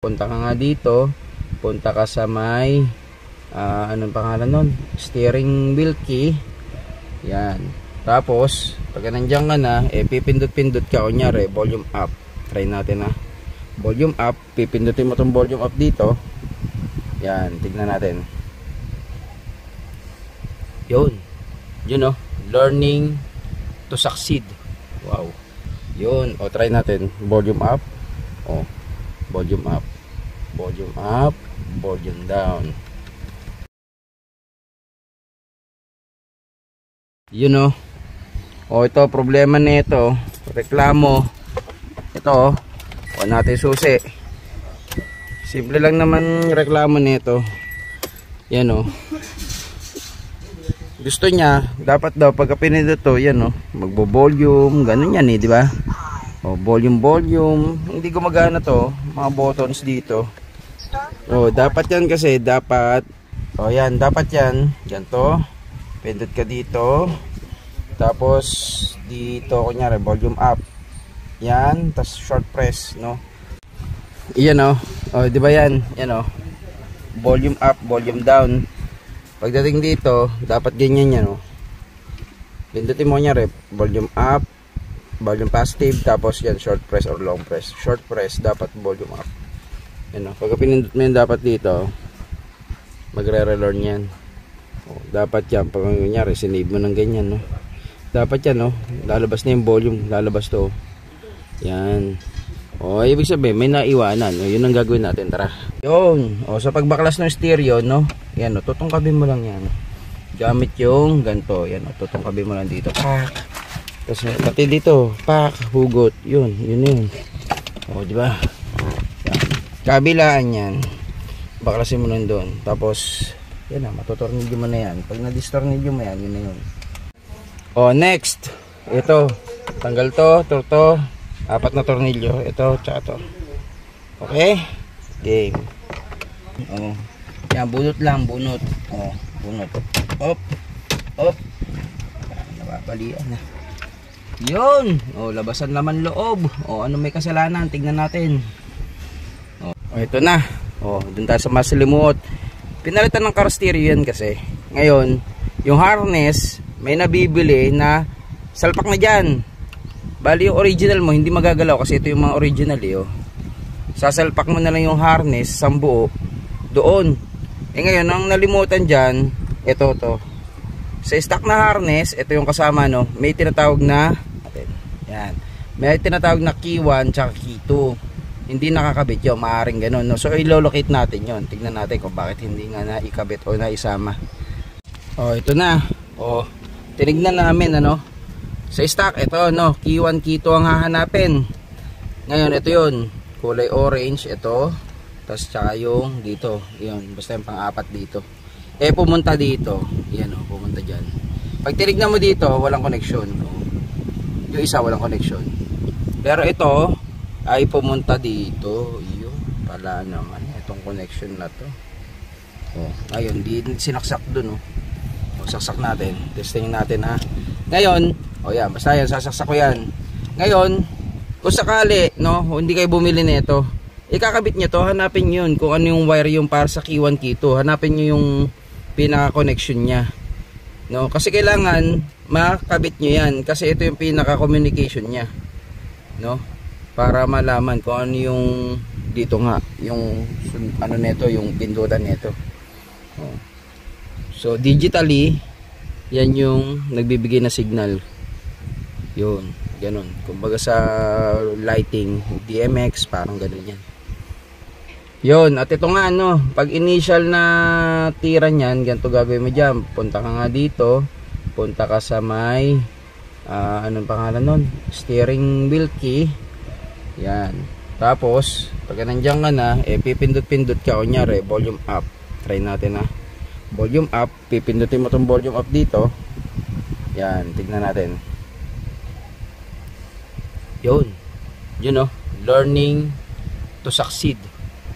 punta ka nga dito, punta ka sa may anong pangalan nun? Steering wheel key. Yan. Tapos, pagka nandiyan ka na, pipindot-pindot ka, kunyari, volume up. Try natin volume up, pipindutin mo itong volume up dito. Yan, tignan natin. Yun. Yun learning to succeed. Wow. Yun. O, try natin. Volume up. O, volume up. Volume up. Volume down. Yun o, ito problema nito, reklamo. Ito o natin susi. Simple lang naman reklamo nito. Yan gusto niya, dapat daw pagka pinindot to, yan magbo-volume, ganun yan di ba? O, volume. Hindi gumagana to, mga buttons dito. O, dapat yan kasi, dapat, o yan, dapat yan, ganito. Pindot ka dito. Tapos dito kunyari volume up. Yan, tas short press, Iyan oh, di ba yan? Yan volume up, volume down. Pagdating dito, dapat ganyan yan Pindutin mo kunyari volume up, volume positive, tapos yan short press or long press. Short press dapat volume up. Yan pagka pinindot mo yan dapat dito, magre-relearn yan. Dapat yan, pag kunyari sinave mo ng ganyan dapat yan lalabas na yung volume, lalabas to yan. Ibig sabihin may naiwanan. Yun ang gagawin natin, tara. Yun, sa pagbaklas ng stereo yan tutungkabin mo lang yan gamit yung ganito, yan tutungkabin mo lang dito, pak. Tapos pati dito, pak, hugot, yun diba yan. Kabilaan yan, baklasin mo lang doon, tapos yan matutornilyo mo na yan. Pag na-distornilyo mo yan, yun na yun. Next, ito, tanggal to, 4 na tornilyo, ito, tsaka to. Okay? Game. Yan, bunot lang, bunot. Bunot. Op. Nababalian na. Yun! Labasan laman loob. Ano may kasalanan? Tignan natin. Ito na. Dun tayo sa masalimuot. Pinalitan ng car stereo yan kasi. Ngayon, yung harness, may nabibili na salpak na dyan. Bali yung original mo, hindi magagalaw kasi ito yung mga original Sasalpak mo na lang yung harness, sambuo, doon. Ngayon, ang nalimutan dyan, ito to. Sa stock na harness, ito yung kasama may tinatawag na, yan. May tinatawag na key 1 tsaka key 2. Hindi nakakabit yun, maaaring ganun So ilolocate natin yon. Tignan natin kung bakit hindi nga naikabit o naisama. Ito na. Tinignan namin sa stock ito key 1, key 2 ang hahanapin. Ngayon ito yun, kulay orange ito, tapos tsaka yung dito, yun, basta yung pang-apat dito. Pumunta dito, yan pumunta dyan. Pag tinignan mo dito, walang connection. Yung isa walang connection. Pero ito ay pumunta dito, yun pala naman itong connection na to. Ngayon di sinaksak dun saksak natin, testing natin ngayon, yan, basta yan, sasaksak ko yan. Ngayon, kung sakali hindi kayo bumili nito, ikakabit nyo to, hanapin nyo kung ano yung wire yung para sa key 1, key 2, hanapin nyo yung pinaka connection nya kasi kailangan makabit nyo yan kasi ito yung pinaka communication nya para malaman kung ano yung dito nga yung nito, yung pindutan nito. So digitally yan yung nagbibigay na signal, yun, ganun. Kumbaga sa lighting DMX parang ganun yan. Yun, at ito nga pag initial na tira niyan, ganito gagawin mo dyan. Punta ka nga dito, punta ka sa may anong pangalan nun, steering wheel key. Yan. Tapos pag nandiyan ka na, pipindot-pindot ka, kunyari volume up. Try natin volume up, pipindutin mo tong volume up dito. Yan, tignan natin. Yun learning to succeed.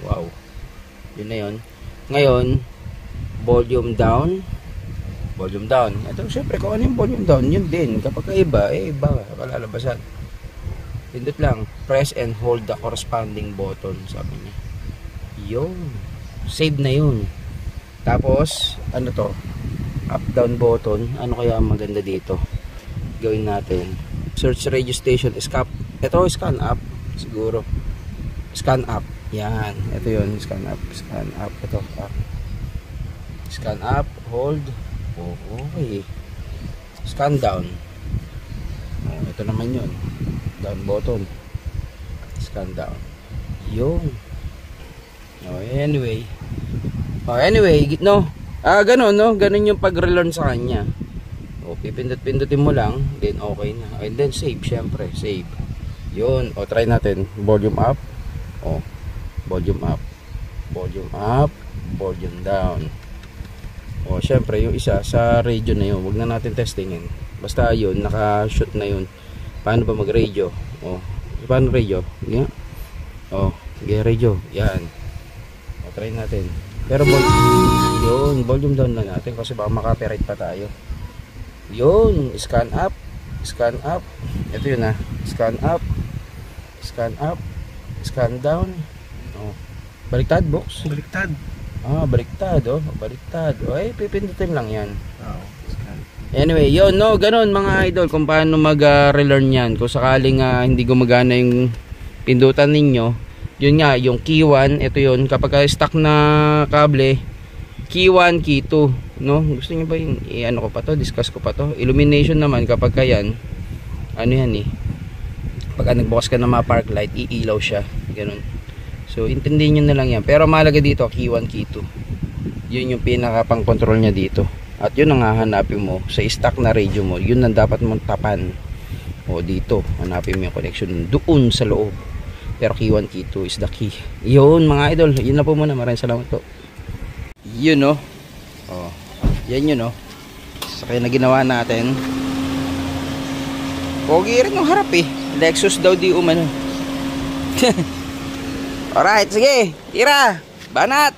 Wow, yun na yun. Ngayon, volume down. Ito syempre kung ano yung volume down, yun din. Kapag iba, iba kalalabasan. Pindot lang, press and hold the corresponding button, sabi niya. Yun. Save na yun. Tapos, ano to? Up down button. Ano kaya ang maganda dito? Gawin natin. Search radio station. Ito, scan up. Siguro. Scan up. Yan. Ito yun. Scan up. Scan up. Ito. Up. Scan up. Hold. Oh, okay. Scan down. Oh, ito naman yun. Down button. Scan down. Yun. Oh, anyway. No. Ganun, no? Ganun yung pag-relearn sa kanya. O, pipindot-pindutin mo lang, then okay na. And then save, syempre. Save. Yun. O, try natin. Volume up. O, volume up. Volume up. Volume down. O, syempre, yung isa sa radio na yun. Huwag na natin testingin. Basta yun, naka-shoot na yun. Paano ba mag-radio? O, paano radio? Yeah. O, radio. Yan. O, try natin. Pero yun, volume down na natin kasi baka maka-copyright pa tayo. Yun, scan up. Scan up. Ito yun ha. Scan up. Scan up. Scan down. O, baliktad, box. Baliktad. Baliktad, oh. Baliktad. O, pipindutin lang yan. Anyway, yun, no, ganun mga idol kung paano mag-relearn yan. Kung sakaling hindi gumagana yung pindutan ninyo, yun nga, yung key 1, ito yun, kapag stuck na kable, key 1, key 2, no? Gusto niyo ba yung, ano ko pa to, discuss ko pa to? Illumination naman, kapag yan, ano yan pagka nagbukas ka ng mga park light, iilaw siya, ganun. So, intindihin nyo na lang yan. Pero mahalaga dito, key 1, key 2. Yun yung pinaka pang control nya dito. At yun ang hahanapin mo sa stock na radio mo. Yun ang dapat mong tapan. O dito, hanapin mo yung connection doon sa loob. Pero key 1, key 2 is the key. Yun mga idol, yun na po muna. Maraming salamat po. Yun no. O, yan yun no. So kaya na ginawa natin. Pogi rin yung harap Lexus daw di umano. Alright, sige. Tira. Banat.